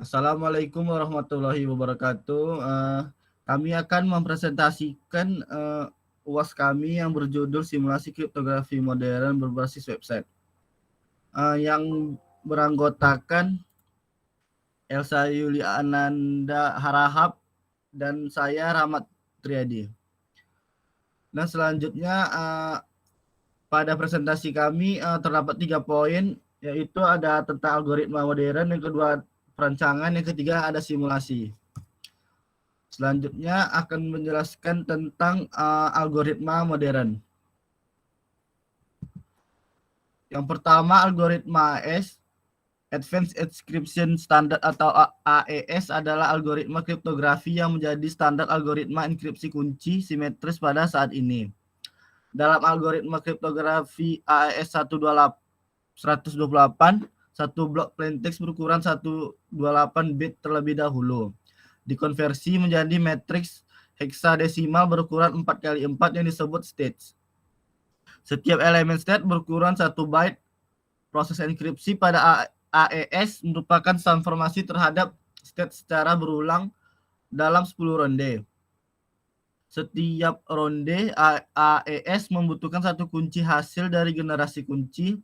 Assalamualaikum warahmatullahi wabarakatuh. Kami akan mempresentasikan UAS kami yang berjudul Simulasi Kriptografi Modern berbasis website. Yang beranggotakan Elsa Yuliananda Harahap dan saya Rahmat Triadi. Nah, selanjutnya pada presentasi kami terdapat 3 poin, yaitu ada tentang algoritma modern, yang kedua perancangan, yang ketiga ada simulasi. Selanjutnya akan menjelaskan tentang algoritma modern. Yang pertama, algoritma AES, Advanced Encryption Standard atau AES, adalah algoritma kriptografi yang menjadi standar algoritma enkripsi kunci simetris pada saat ini. Dalam algoritma kriptografi AES 128, satu blok plaintext berukuran 128 bit terlebih dahulu dikonversi menjadi matriks heksadesimal berukuran 4x4 yang disebut states. Setiap elemen state berukuran 1 byte. Proses enkripsi pada AES merupakan transformasi terhadap state secara berulang dalam 10 ronde. Setiap ronde AES membutuhkan satu kunci hasil dari generasi kunci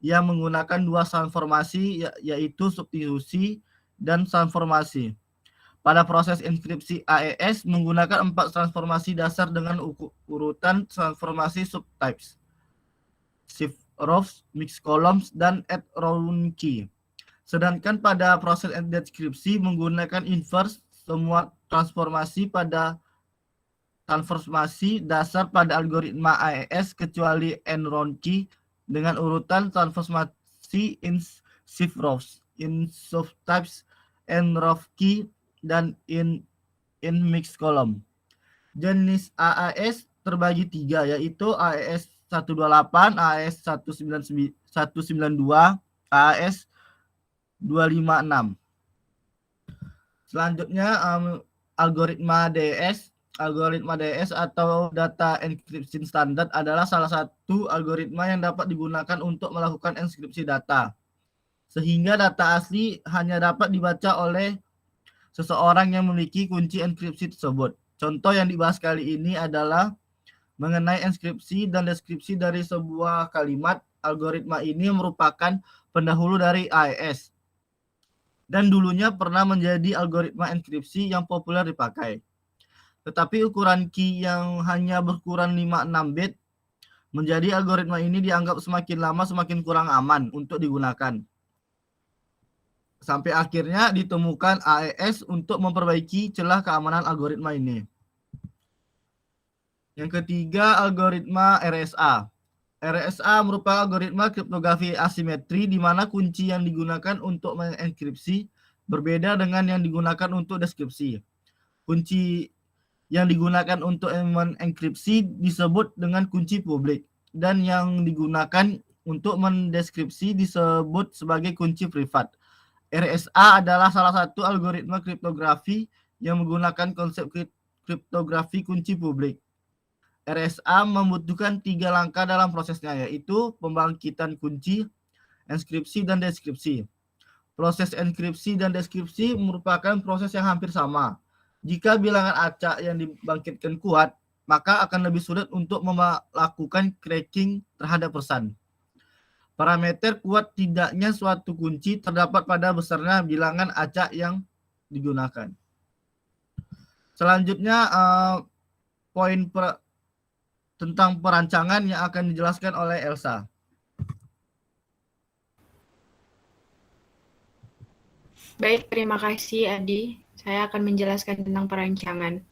yang menggunakan 2 transformasi, yaitu substitusi dan transformasi. Pada proses enkripsi AES menggunakan 4 transformasi dasar dengan urutan transformasi subtypes, shift rows, mix columns, dan add round key. Sedangkan pada proses deskripsi menggunakan inverse semua transformasi dasar pada algoritma AES kecuali n round key dengan urutan transformasi in shift rows, in subtypes, n row key, dan in mix column. Jenis AES terbagi 3, yaitu AES 128, AES 192, AES 256. Selanjutnya algoritma DES. Algoritma DES atau Data Encryption Standard adalah salah satu algoritma yang dapat digunakan untuk melakukan enkripsi data, sehingga data asli hanya dapat dibaca oleh seseorang yang memiliki kunci enkripsi tersebut. Contoh yang dibahas kali ini adalah mengenai enkripsi dan deskripsi dari sebuah kalimat. Algoritma ini merupakan pendahulu dari AES dan dulunya pernah menjadi algoritma enkripsi yang populer dipakai. Tetapi ukuran key yang hanya berukuran 56 bit menjadi algoritma ini dianggap semakin lama semakin kurang aman untuk digunakan. Sampai akhirnya ditemukan AES untuk memperbaiki celah keamanan algoritma ini. Yang ketiga, algoritma RSA. RSA merupakan algoritma kriptografi asimetri di mana kunci yang digunakan untuk mengenkripsi berbeda dengan yang digunakan untuk deskripsi. Kunci yang digunakan untuk mengenkripsi disebut dengan kunci publik, dan yang digunakan untuk mendeskripsi disebut sebagai kunci privat. RSA adalah salah satu algoritma kriptografi yang menggunakan konsep kriptografi kunci publik. RSA membutuhkan 3 langkah dalam prosesnya, yaitu pembangkitan kunci, enkripsi, dan deskripsi. Proses enkripsi dan deskripsi merupakan proses yang hampir sama. Jika bilangan acak yang dibangkitkan kuat, maka akan lebih sulit untuk melakukan cracking terhadap pesan. Parameter kuat tidaknya suatu kunci terdapat pada besarnya bilangan acak yang digunakan. Selanjutnya, poin tentang perancangan yang akan dijelaskan oleh Elsa. Baik, terima kasih Adi. Saya akan menjelaskan tentang perancangan.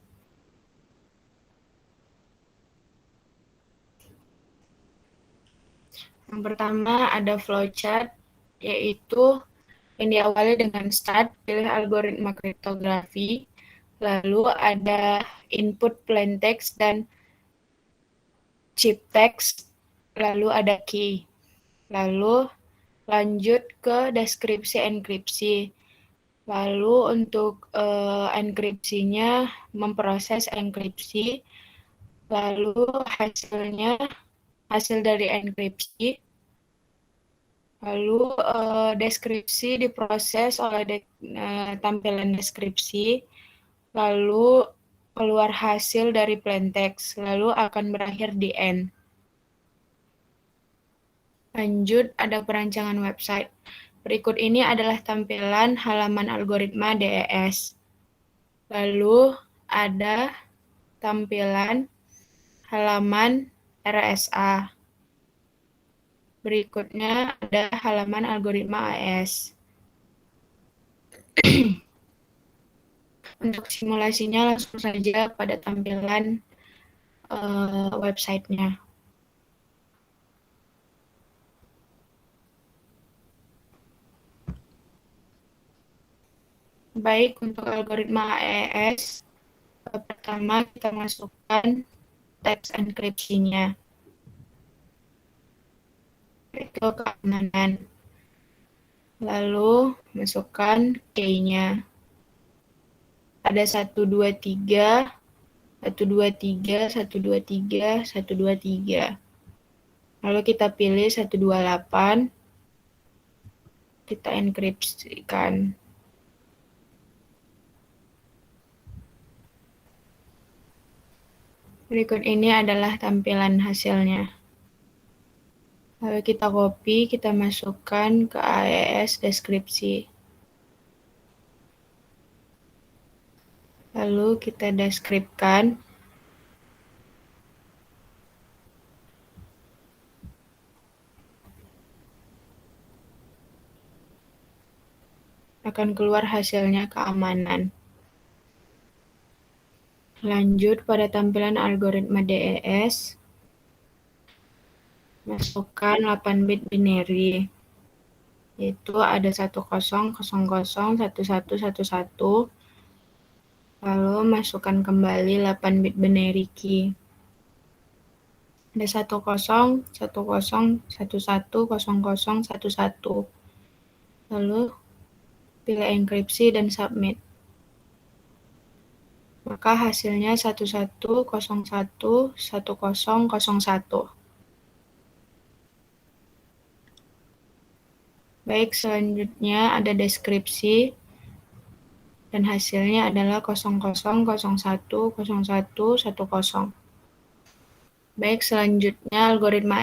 Yang pertama ada flowchart, yaitu yang diawali dengan start, pilih algoritma kriptografi, lalu ada input plain text dan chip text, lalu ada key. Lalu lanjut ke deskripsi enkripsi. Lalu untuk enkripsinya memproses enkripsi, lalu hasil dari enkripsi Lalu deskripsi diproses oleh tampilan deskripsi, lalu keluar hasil dari plain text, lalu akan berakhir di end. Lanjut, ada perancangan website. Berikut ini adalah tampilan halaman algoritma DES. Lalu ada tampilan halaman RSA. Berikutnya ada halaman algoritma AES. Untuk simulasinya langsung saja pada tampilan websitenya. Baik, untuk algoritma AES, pertama kita masukkan teks enkripsinya. Itu keamanan. Lalu masukkan key-nya. Ada 123, 123, 123, 123. Lalu kita pilih 128. Kita enkripsikan. Berikut ini adalah tampilan hasilnya. Lalu kita copy, kita masukkan ke AES deskripsi. Lalu kita deskripsikan. Akan keluar hasilnya keamanan. Lanjut pada tampilan algoritma DES. Masukkan 8 bit binary. Yaitu ada 1000, 1111. Lalu masukkan kembali 8 bit binary key. Ada 10, 10, 11, 00, 11. Lalu pilih enkripsi dan submit. Maka hasilnya 11011001. Baik, selanjutnya ada deskripsi dan hasilnya adalah 00010110. Baik, selanjutnya algoritma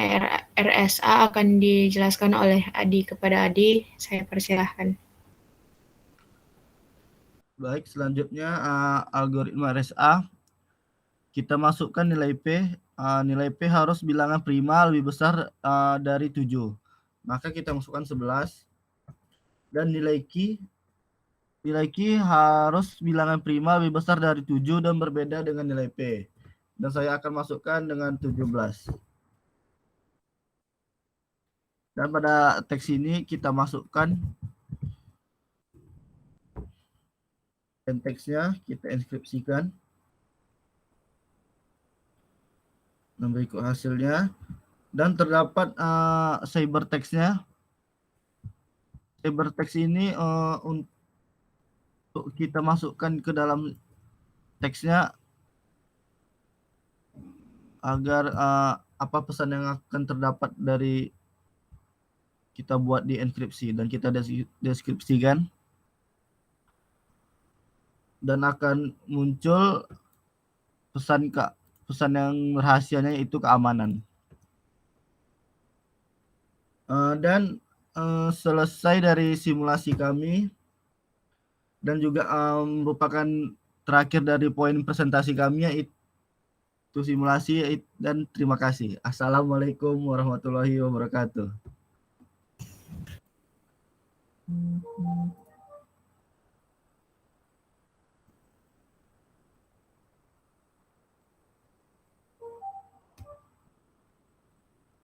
RSA akan dijelaskan oleh Adi. Kepada Adi, saya persilahkan. Baik, selanjutnya algoritma RSA. Kita masukkan nilai P. Nilai P harus bilangan prima lebih besar dari 7. Maka kita masukkan 11. Dan nilai Q harus bilangan prima lebih besar dari 7 dan berbeda dengan nilai P. Dan saya akan masukkan dengan 17. Dan pada teks ini kita masukkan dan teksnya kita inskripsikan. Dan berikut hasilnya. Dan terdapat cybertext-nya. Cybertext ini untuk kita masukkan ke dalam teksnya agar apa pesan yang akan terdapat dari kita buat di enkripsi dan kita deskripsikan, dan akan muncul pesan yang rahasianya itu keamanan. Dan selesai dari simulasi kami dan juga merupakan terakhir dari poin presentasi kami, yaitu simulasi, dan terima kasih. Assalamualaikum warahmatullahi wabarakatuh.